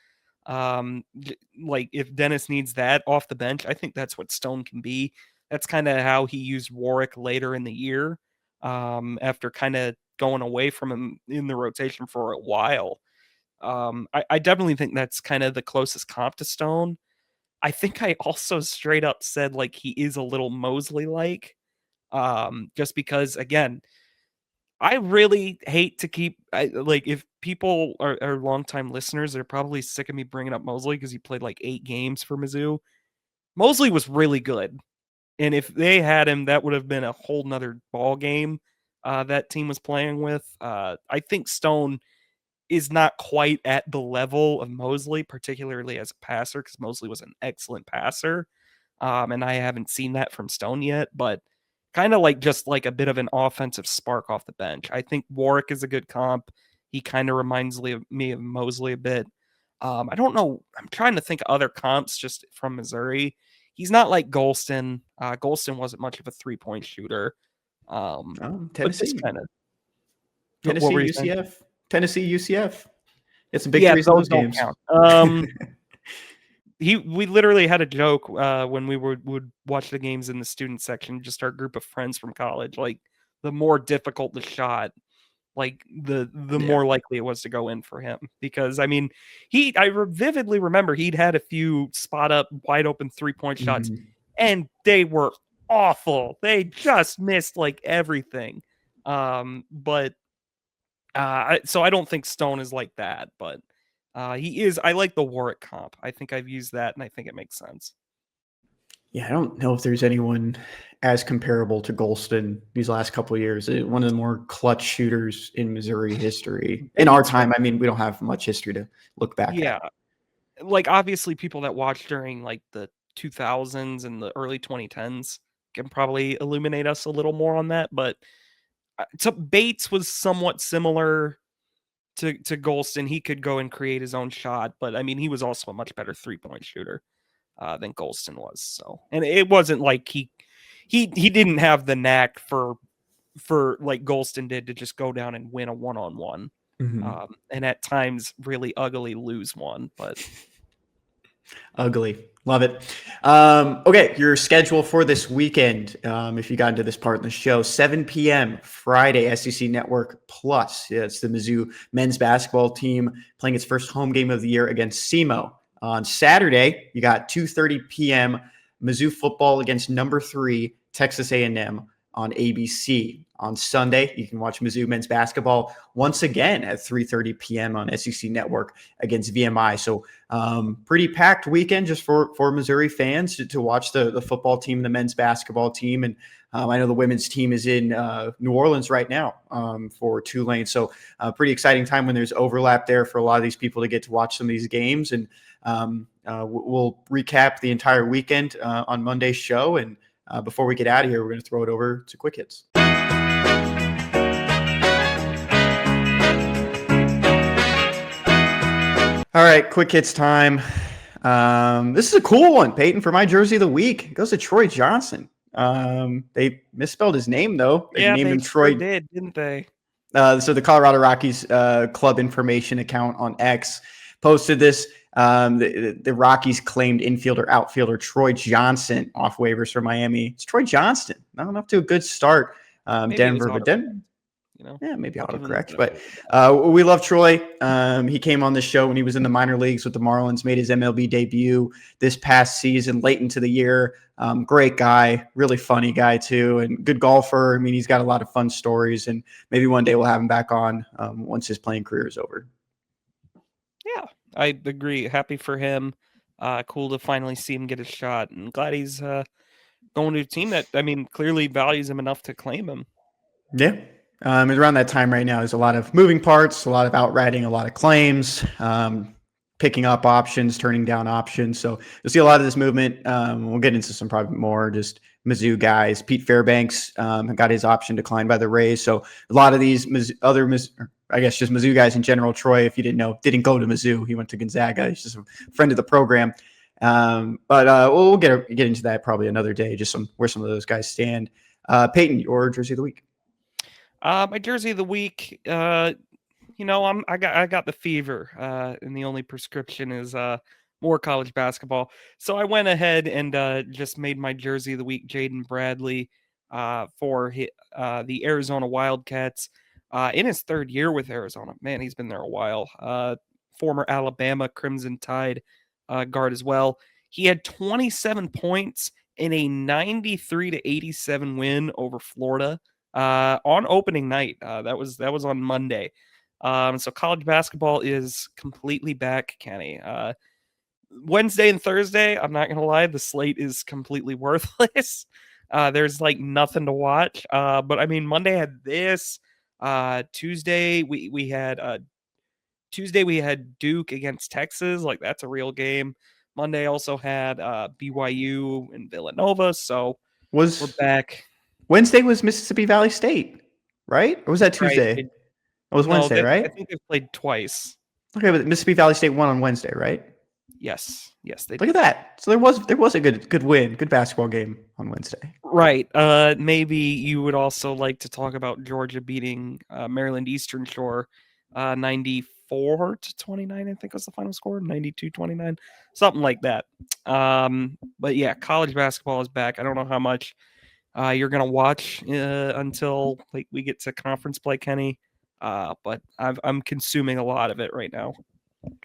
Like if Dennis needs that off the bench, I think that's what Stone can be. That's kind of how he used Warwick later in the year. After kind of going away from him in the rotation for a while. I definitely think that's kind of the closest comp to Stone. I think I also straight up said like he is a little Mosley-like, just because, again, I really hate to keep if people are longtime listeners, they're probably sick of me bringing up Mosley because he played like 8 games for Mizzou. Mosley was really good. And if they had him, that would have been a whole nother ball game that team was playing with. I think Stone is not quite at the level of Mosley, particularly as a passer, because Mosley was an excellent passer. And I haven't seen that from Stone yet, but kind of like just like a bit of an offensive spark off the bench. I think Warwick is a good comp. He kind of reminds me of Mosley a bit. I don't know. I'm trying to think of other comps just from Missouri. He's not like Golston. Golston wasn't much of a 3-point shooter. Tennessee, kind of Tennessee, UCF. It's some big threes in those those games. Count. We literally had a joke when we would watch the games in the student section, just our group of friends from college. Like the more difficult the shot, like the more likely it was to go in for him. Because I mean, I vividly remember he'd had a few spot up wide open 3-point shots, and they were awful. They just missed like everything. So I don't think Stone is like that, but he is. I like the Warwick comp. I think I've used that, and I think it makes sense. Yeah, I don't know if there's anyone as comparable to Golston these last couple of years. One of the more clutch shooters in Missouri history. In our time, I mean, we don't have much history to look back at. Yeah, like obviously people that watched during like the 2000s and the early 2010s can probably illuminate us a little more on that, but so Bates was somewhat similar to Golston. He could go and create his own shot, but I mean, he was also a much better 3-point shooter than Golston was. So, and it wasn't like he he didn't have the knack for like Golston did to just go down and win a 1-on-1. And at times really ugly lose one, but ugly. Love it. Okay, your schedule for this weekend, if you got into this part of the show, 7 p.m. Friday, SEC Network Plus. Yeah, it's the Mizzou men's basketball team playing its first home game of the year against SEMO. On Saturday, you got 2:30 p.m. Mizzou football against number 3 Texas A&M on ABC. On Sunday, you can watch Mizzou men's basketball once again at 3:30 p.m. on SEC Network against VMI. So pretty packed weekend just for Missouri fans to watch the football team, the men's basketball team. And I know the women's team is in New Orleans right now for Tulane. So pretty exciting time when there's overlap there for a lot of these people to get to watch some of these games. And we'll recap the entire weekend on Monday's show. And before we get out of here, we're going to throw it over to Quick Hits. All right, Quick Hits time. This is a cool one, Payton, for my Jersey of the Week. It goes to Troy Johnston. They misspelled his name, though. They named him Troy. Did, didn't they? So the Colorado Rockies club information account on X posted this. The Rockies claimed outfielder Troy Johnston off waivers for Miami. It's Troy Johnston. Not enough to a good start. Denver, but Denver. Maybe autocorrect, but we love Troy. He came on the show when he was in the minor leagues with the Marlins, made his MLB debut this past season, late into the year. Great guy, really funny guy too, and good golfer. I mean, he's got a lot of fun stories, and maybe one day we'll have him back on once his playing career is over. Yeah, I agree. Happy for him. Cool to finally see him get a shot, and glad he's going to a team that, I mean, clearly values him enough to claim him. Yeah. And around that time right now, there's a lot of moving parts, a lot of outwriting, a lot of claims, picking up options, turning down options. So you'll see a lot of this movement. We'll get into some probably more just Mizzou guys. Pete Fairbanks got his option declined by the Rays. So a lot of these just Mizzou guys in general. Troy, if you didn't know, didn't go to Mizzou. He went to Gonzaga. He's just a friend of the program. But we'll get into that probably another day, just where some of those guys stand. Payton, your Jersey of the Week. My Jersey of the Week, I got the fever, and the only prescription is more college basketball. So I went ahead and just made my Jersey of the Week Jaden Bradley for the Arizona Wildcats in his third year with Arizona. Man, he's been there a while. Former Alabama Crimson Tide guard as well. He had 27 points in a 93-87 win over Florida. On opening night. That was on Monday. So college basketball is completely back, Kenny. Wednesday and Thursday, I'm not going to lie, the slate is completely worthless. There's like nothing to watch. But I mean, Monday had this. Tuesday we had Duke against Texas. Like, that's a real game. Monday also had BYU and Villanova. So we're back. Wednesday was Mississippi Valley State, right? Or was that Tuesday? Right. It was Wednesday, right? I think they played twice. Okay, but Mississippi Valley State won on Wednesday, right? Yes, they Look at that. So there was a good win, good basketball game on Wednesday. Right. Maybe you would also like to talk about Georgia beating Maryland Eastern Shore 94-29, I think was the final score, 92-29, something like that. But yeah, college basketball is back. I don't know how much you're going to watch until we get to conference play, Kenny. But I'm consuming a lot of it right now.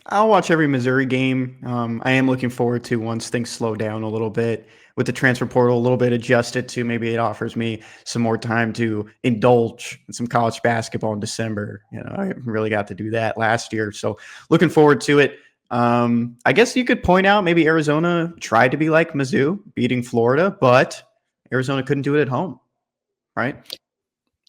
I'll watch every Missouri game. I am looking forward to once things slow down a little bit with the transfer portal, a little bit adjusted to, maybe it offers me some more time to indulge in some college basketball in December. I really got to do that last year. So looking forward to it. I guess you could point out maybe Arizona tried to be like Mizzou, beating Florida, but Arizona couldn't do it at home, right?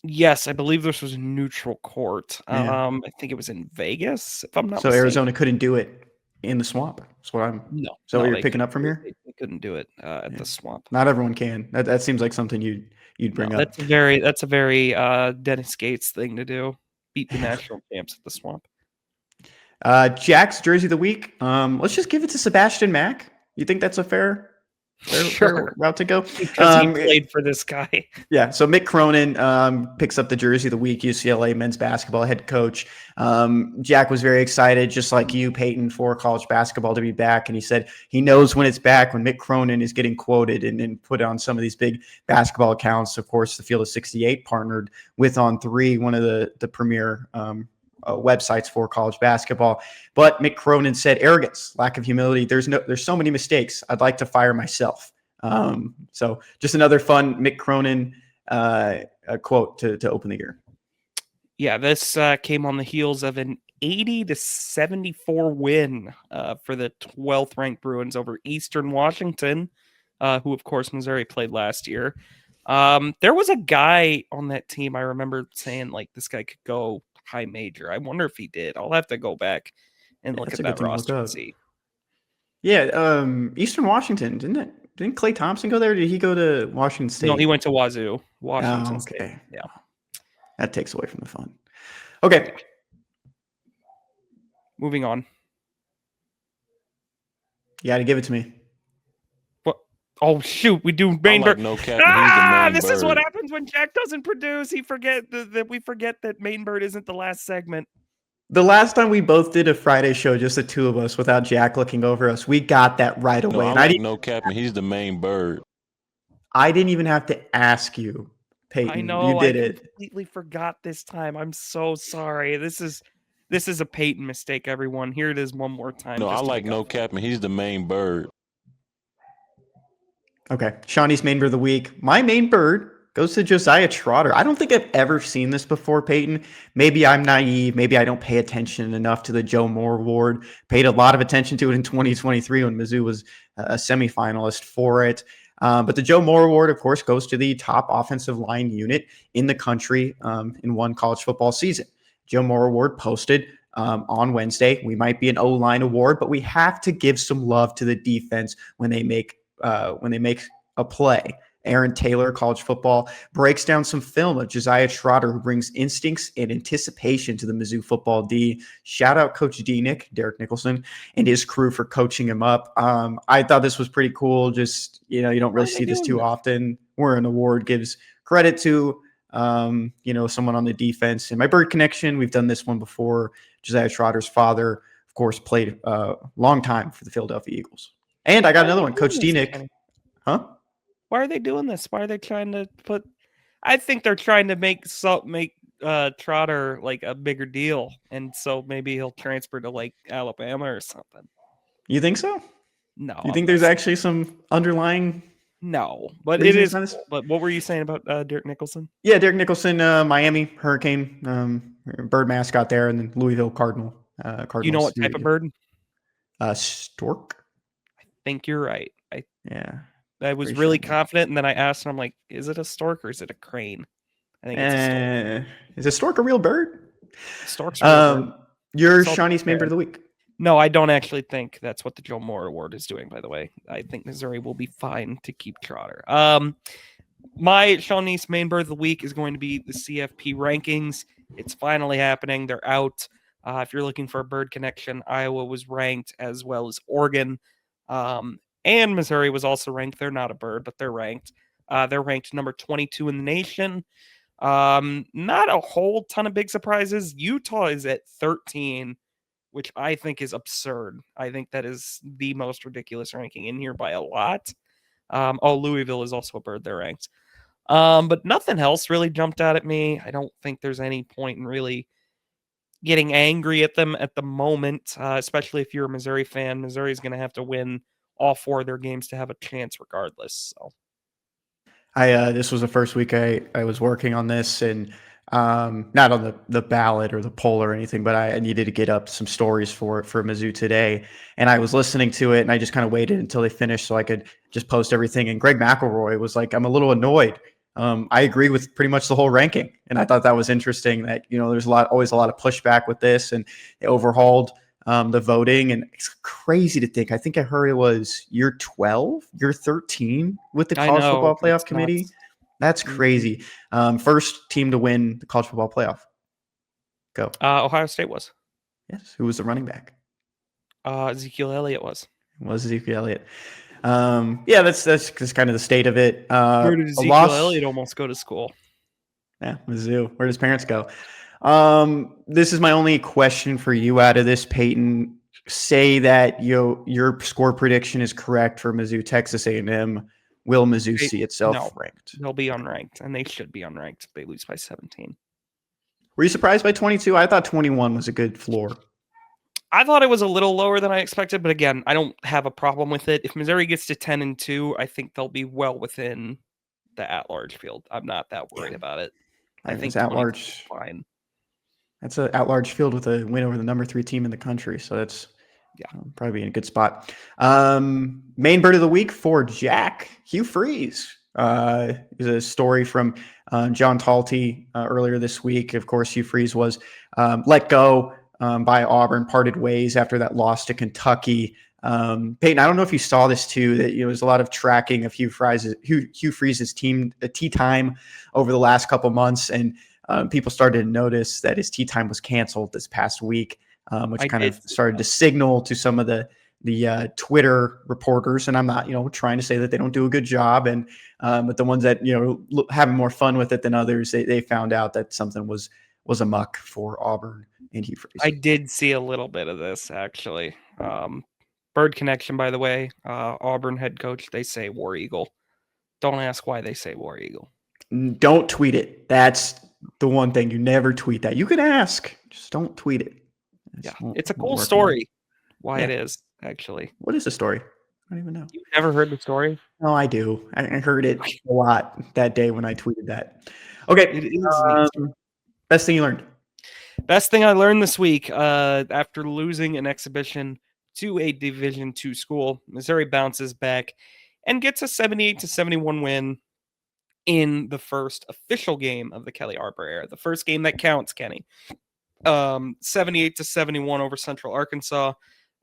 Yes, I believe this was a neutral court. Yeah. I think it was in Vegas, if I'm not So mistaken. Arizona couldn't do it in the Swamp. That's what I'm. No. So what you're picking up from here? They couldn't do it at the Swamp. Not everyone can. That seems like something you'd bring up. That's a very Dennis Gates thing to do. Beat the national champs at the Swamp. Jack's Jersey of the Week. Let's just give it to Sebastian Mack. You think that's a fair Sure. route to go. Because he played for this guy. Yeah, so Mick Cronin picks up the jersey of the week, UCLA men's basketball head coach. Jack was very excited, just like you, Payton, for college basketball to be back. And he said he knows when it's back, when Mick Cronin is getting quoted and put on some of these big basketball accounts. Of course, the Field of 68 partnered with On3, one of the premier websites for college basketball. But Mick Cronin said, arrogance, lack of humility. There's so many mistakes. I'd like to fire myself. So just another fun Mick Cronin quote to open the year. Yeah, this came on the heels of an 80-74 win for the 12th ranked Bruins over Eastern Washington, who of course Missouri played last year. There was a guy on that team I remember saying like this guy could go high major. I wonder if he did. I'll have to go back and look at that roster and see. Yeah, Eastern Washington, didn't Klay Thompson go there? Or did he go to Washington State? No, he went to Wazoo, Washington State. Yeah. That takes away from the fun. Okay. Moving on. You got to give it to me. What? Oh, shoot. We do main bird. No cap, this is what happens when Jack doesn't produce. We forget that main bird isn't the last segment. The last time we both did a Friday show, just the two of us, without Jack looking over us, we got that right away. No, no cap, and he's the main bird. I didn't even have to ask you, Payton. I know. You did I it. completely forgot this time. I'm so sorry. This is a Payton mistake, everyone. Here it is one more time. No, I like no cap, and he's the main bird. Okay. Shawnee's main bird of the week. My main bird goes to Josiah Trotter. I don't think I've ever seen this before, Payton. Maybe I'm naive. Maybe I don't pay attention enough to the Joe Moore Award. Paid a lot of attention to it in 2023 when Mizzou was a semifinalist for it. But the Joe Moore Award, of course, goes to the top offensive line unit in the country in one college football season. Joe Moore Award posted on Wednesday. We might be an O-line award, but we have to give some love to the defense when they make a play. Aaron Taylor, college football, breaks down some film of Josiah Trotter, who brings instincts and anticipation to the Mizzou football D. Shout out Coach D-Nick, Derek Nicholson, and his crew for coaching him up. I thought this was pretty cool. Just, you don't really see this too often, where an award gives credit to, someone on the defense. And my bird connection, we've done this one before. Josiah Trotter's father, of course, played a long time for the Philadelphia Eagles. And I got another one, Coach D-Nick. Huh? Why are they doing this? Why are they trying to put? I think they're trying to make Trotter like a bigger deal, and so maybe he'll transfer to like Alabama or something. You think so? No. You think there's actually some underlying? No, but it is. But what were you saying about Derek Nicholson? Yeah, Derek Nicholson, Miami Hurricane, bird mascot there, and then Louisville Cardinal. You know what type of bird? Stork. I think you're right. I was Pretty really sure. confident, and then I asked, and I'm like, is it a stork or is it a crane? I think it's a stork. Is a stork a real bird? Stork's a real bird. Your Shawnee's main bird of the week. No, I don't actually think that's what the Joe Moore Award is doing, by the way. I think Missouri will be fine to keep Trotter. My Shawnee's main bird of the week is going to be the CFP rankings. It's finally happening. They're out. If you're looking for a bird connection, Iowa was ranked as well as Oregon. And Missouri was also ranked. They're not a bird, but they're ranked. They're ranked number 22 in the nation. Not a whole ton of big surprises. Utah is at 13, which I think is absurd. I think that is the most ridiculous ranking in here by a lot. Louisville is also a bird. They're ranked. But nothing else really jumped out at me. I don't think there's any point in really getting angry at them at the moment, especially if you're a Missouri fan. Missouri's going to have to win all four of their games to have a chance regardless. So this was the first week I was working on this, and not on the ballot or the poll or anything, but I needed to get up some stories for Mizzou today, and I was listening to it, and I just kind of waited until they finished so I could just post everything. And Greg McElroy was like, I'm a little annoyed. I agree with pretty much the whole ranking, and I thought that was interesting that there's always a lot of pushback with this, and they overhauled the voting, and it's crazy to think. I think I heard it was year 12, year 13 with the college football playoff committee. Nuts. That's crazy. First team to win the college football playoff. Go. Ohio State was. Yes. Who was the running back? Ezekiel Elliott was. It was Ezekiel Elliott. Yeah, that's just kind of the state of it. Where did A Ezekiel loss. Elliott almost go to school? Yeah, Mizzou. Where does parents go? This is my only question for you out of this, Payton. Say that your score prediction is correct for Mizzou Texas A&M. Will Mizzou see itself No. ranked? They'll be unranked, and they should be unranked. They lose by 17. Were you surprised by 22? I thought 21 was a good floor. I thought it was a little lower than I expected, but again, I don't have a problem with it. If Missouri gets to 10-2, I think they'll be well within the at-large field. I'm not that worried about it. I think it's at-large. Fine. That's an at-large field with a win over the number 3 team in the country, so that's probably in a good spot. Main bird of the week for Jack, Hugh Freeze. Is a story from John Talty earlier this week. Of course, Hugh Freeze was let go by Auburn, parted ways after that loss to Kentucky. Payton, I don't know if you saw this too, that there's a lot of tracking of Hugh Freeze's tee time over the last couple months, and people started to notice that his tee time was canceled this past week, which kind of started to signal to some of the Twitter reporters, and I'm not trying to say that they don't do a good job, and but the ones that having more fun with it than others, they found out that something was amok for Auburn and Hugh Freeze. I did see a little bit of this actually. Bird connection, by the way. Auburn head coach, they say War Eagle. Don't ask why they say War Eagle. Don't tweet it. That's the one thing. You never tweet that. You can ask, just don't tweet it. It's a cool story. Why it is, actually. What is the story? I don't even know. You've never heard the story? No, I do. I heard it a lot that day when I tweeted that. Okay. It is best thing you learned? Best thing I learned this week, after losing an exhibition to a Division II school, Missouri bounces back and gets a 78-71 win in the first official game of the Kelly Arbor era. The first game that counts, Kenny. 78-71 over Central Arkansas.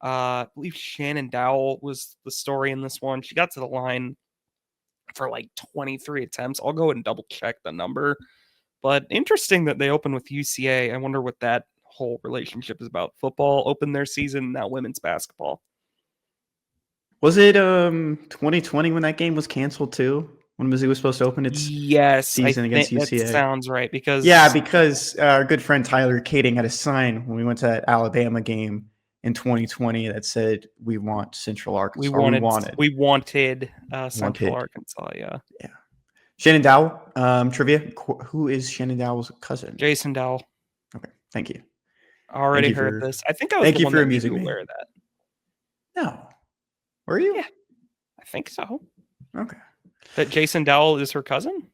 I believe Shannon Dowell was the story in this one. She got to the line for like 23 attempts. I'll go ahead and double check the number. But interesting that they open with UCA. I wonder what that whole relationship is about. Football opened their season, now women's basketball. Was it 2020 when that game was canceled too? When Mizzou was supposed to open its season against UCA? That sounds right. Because our good friend Tyler Kading had a sign when we went to that Alabama game in 2020 that said, "We want Central Arkansas." We wanted Central Arkansas. Yeah. Shannon Dowell, trivia. Who is Shannon Dowell's cousin? Jason Dowell. Okay, thank you. Already heard this. I think I was the one that made you aware of that. No. Were you? Yeah, I think so. Okay. That Jason Dowell is her cousin?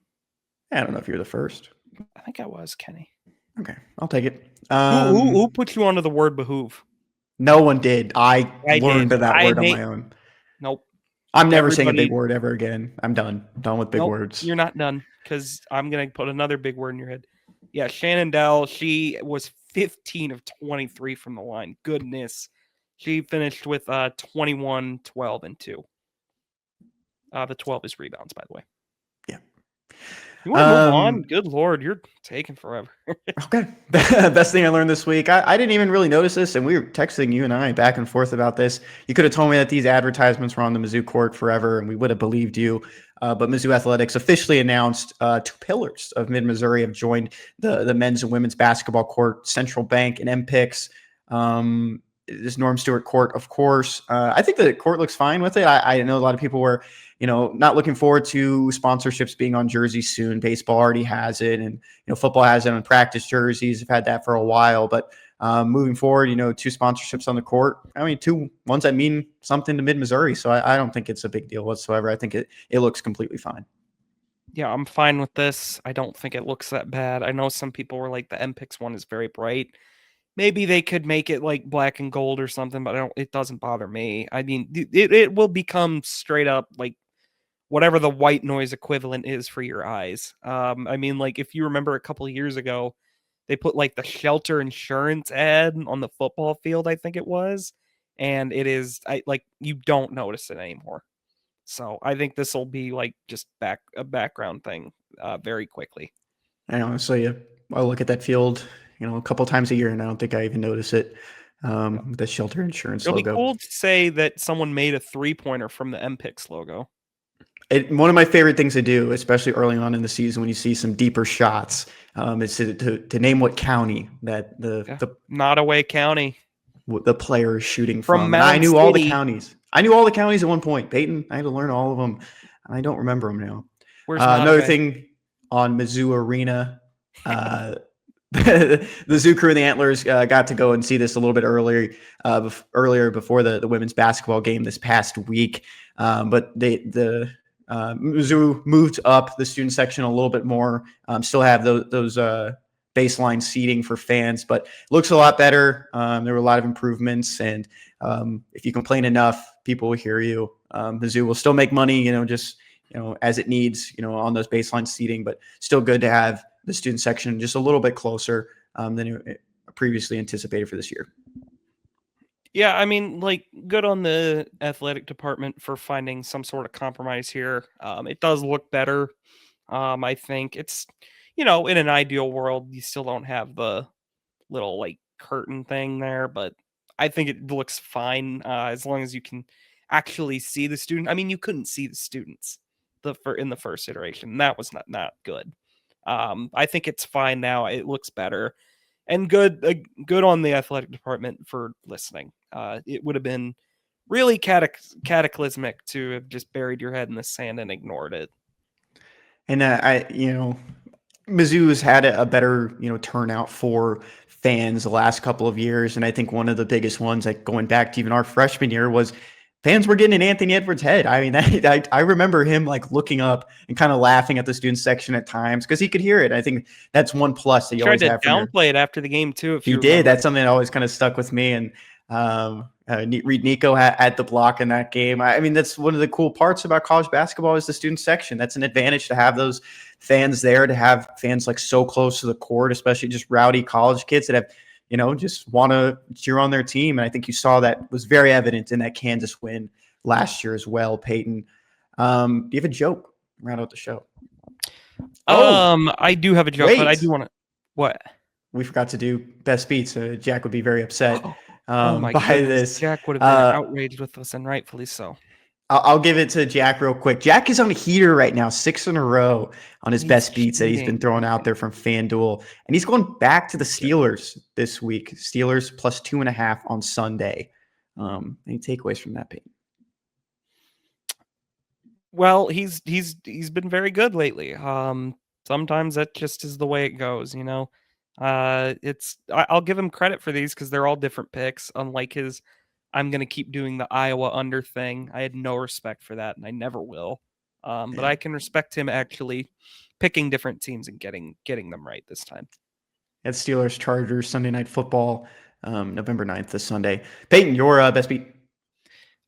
I don't know if you're the first. I think I was, Kenny. Okay, I'll take it. Who put you onto the word behoove? No one did. I learned did. that word on my own. Nope. I'm never saying a big word ever again. I'm done. Done with big words. You're not done, because I'm going to put another big word in your head. Yeah, Shannon Dowell, she was 15 of 23 from the line. Goodness. She finished with 21, 12, and 2. The 12 is rebounds, by the way. Yeah. You want to move on? Good Lord, you're taking forever. Okay. Best thing I learned this week. I didn't even really notice this, and we were texting you and I back and forth about this. You could have told me that these advertisements were on the Mizzou court forever, and we would have believed you. But Mizzou Athletics officially announced 2 pillars of Mid-Missouri have joined the men's and women's basketball court, Central Bank and MPICS. This Norm Stewart court, of course. I think the court looks fine with it. I know a lot of people were not looking forward to sponsorships being on jerseys soon. Baseball already has it, and football has it on practice jerseys. Have had that for a while, but moving forward, 2 sponsorships on the court. I mean, 2 ones that mean something to Mid-Missouri. So I don't think it's a big deal whatsoever. I think it looks completely fine. Yeah, I'm fine with this. I don't think it looks that bad. I know some people were like, the MPICS one is very bright. Maybe they could make it like black and gold or something, but it doesn't bother me. I mean, it will become straight up like whatever the white noise equivalent is for your eyes. I mean, like if you remember a couple of years ago, they put like the shelter insurance ad on the football field, I think it was. And it is you don't notice it anymore. So I think this will be like just a background thing very quickly. I honestly, I look at that field, a couple times a year, and I don't think I even notice it. The shelter insurance It'll logo. be cool to say that someone made a 3-pointer from the MPix logo. One of my favorite things to do, especially early on in the season when you see some deeper shots, is to name what county that the Nottoway County. The player is shooting From from. And Mound I knew all the City. counties. I knew all the counties at one point. Payton, I had to learn all of them. And I don't remember them now. Where's Another Nottoway? thing on Mizzou Arena, the Zoo Crew and the Antlers got to go and see this a little bit earlier before the women's basketball game this past week. But Mizzou moved up the student section a little bit more. Still have those baseline seating for fans, but looks a lot better. There were a lot of improvements, and if you complain enough, people will hear you. Mizzou will still make money, as it needs, on those baseline seating, but still good to have the student section just a little bit closer than previously anticipated for this year. Yeah, I mean, good on the athletic department for finding some sort of compromise here. It does look better. I think it's, in an ideal world, you still don't have the little curtain thing there, but I think it looks fine as long as you can actually see the student. I mean, you couldn't see the students in the first iteration. That was not good. I think it's fine now. It looks better, and good on the athletic department for listening. It would have been really cataclysmic to have just buried your head in the sand and ignored it. And Mizzou has had a better, turnout for fans the last couple of years. And I think one of the biggest ones, going back to even our freshman year, was fans were getting in Anthony Edwards' head. I mean, I remember him looking up and kind of laughing at the student section at times because he could hear it. I think that's one plus that you always have. Tried to downplay it after the game too. He did. That's something that always kind of stuck with me. And Reed Nico had the block in that game. I mean, that's one of the cool parts about college basketball is the student section. That's an advantage to have those fans there, to have fans so close to the court, especially just rowdy college kids that have, just want to cheer on their team. And I think you saw that was very evident in that Kansas win last year as well. Payton, do you have a joke to round out the show? I do have a joke, but I do want to. What? We forgot to do best beats. Jack would be very upset. Oh my by goodness. this. Jack would have been outraged with us, and rightfully so. I'll give it to Jack real quick. Jack is on a heater right now, 6 in a row on his best beats that he's been throwing out there from FanDuel. And he's going back to the Steelers this week. Steelers plus 2.5 on Sunday. Any takeaways from that, Payton? Well, he's been very good lately. Sometimes that just is the way it goes, I'll give him credit for these because they're all different picks. Unlike his, I'm going to keep doing the Iowa under thing. I had no respect for that, and I never will. But I can respect him actually picking different teams and getting them right this time. That's Steelers Chargers Sunday Night Football, November 9th this Sunday. Payton, your best beat?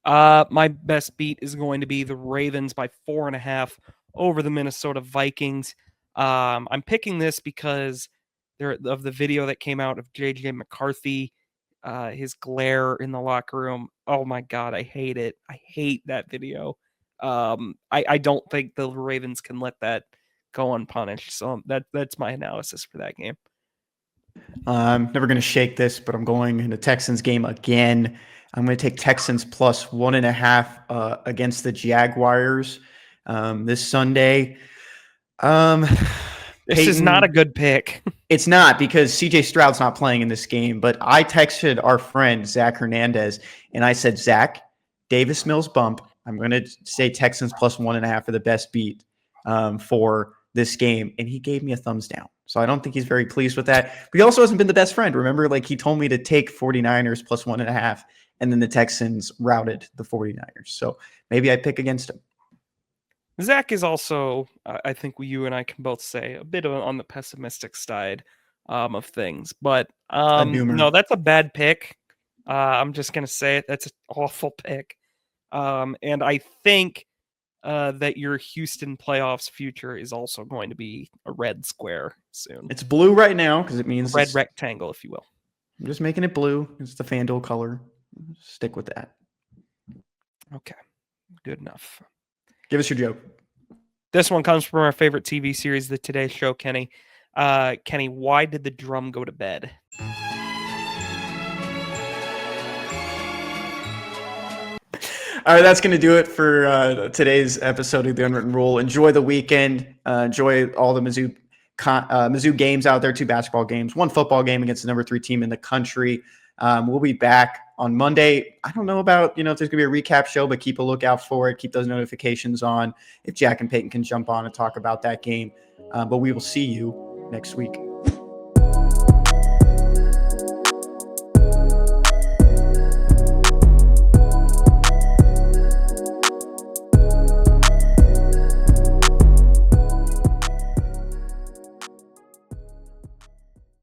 My best beat is going to be the Ravens by 4.5 over the Minnesota Vikings. I'm picking this because of the video that came out of JJ McCarthy, his glare in the locker room. Oh my God, I hate it. I hate that video. I don't think the Ravens can let that go unpunished. So that's my analysis for that game. I'm never going to shake this, but I'm going in the Texans game again. I'm going to take Texans plus 1.5 against the Jaguars this Sunday. This is not a good pick. It's not, because CJ Stroud's not playing in this game, but I texted our friend Zach Hernandez and I said, Zach, Davis Mills bump. I'm going to say Texans plus 1.5 for the best beat for this game. And he gave me a thumbs down. So I don't think he's very pleased with that, but he also hasn't been the best friend. Remember, he told me to take 49ers plus 1.5 and then the Texans routed the 49ers. So maybe I pick against him. Zach is also, I think you and I can both say, a bit on the pessimistic side of things. But no, that's a bad pick. I'm just going to say it. That's an awful pick. And I think that your Houston playoffs future is also going to be a red square soon. It's blue right now because it means red rectangle, if you will. I'm just making it blue. It's the FanDuel color. Stick with that. Okay, good enough. Give us your joke. This one comes from our favorite TV series, The Today Show, Kenny. Kenny, why did the drum go to bed? All right, that's going to do it for today's episode of The Unwritten Rule. Enjoy the weekend. Enjoy all the Mizzou games out there, 2 basketball games, 1 football game against the number 3 team in the country. We'll be back on Monday. I don't know about, if there's going to be a recap show, but keep a lookout for it. Keep those notifications on if Jack and Payton can jump on and talk about that game. But we will see you next week.